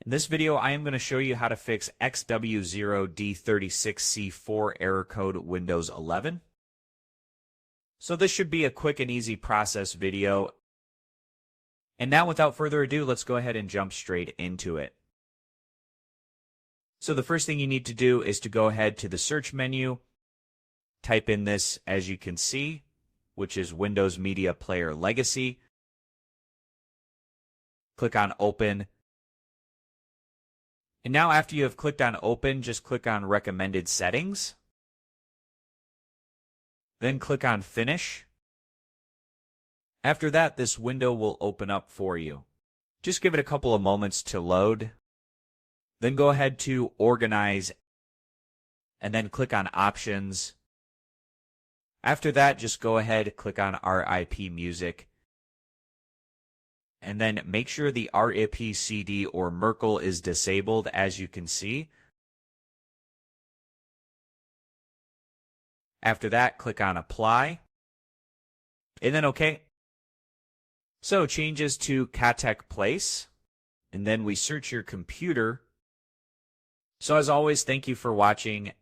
In this video, I am going to show you how to fix XW0D36C4 error code Windows 11. So this should be a quick and easy process video. And now without further ado, let's go ahead and jump straight into it. So the first thing you need to do is to go ahead to the search menu, type in this, as you can see, which is Windows Media Player Legacy. Click on Open. And now after you have clicked on Open, just click on Recommended Settings. Then click on Finish. After that, this window will open up for you. Just give it a couple of moments to load. Then go ahead to Organize, and then click on Options. After that, just go ahead, click on RIP Music, and then make sure the RIP CD or Merkle is disabled, as you can see. After that, click on Apply, and then OK. So changes to codec place, and then we search your computer. So as always, thank you for watching,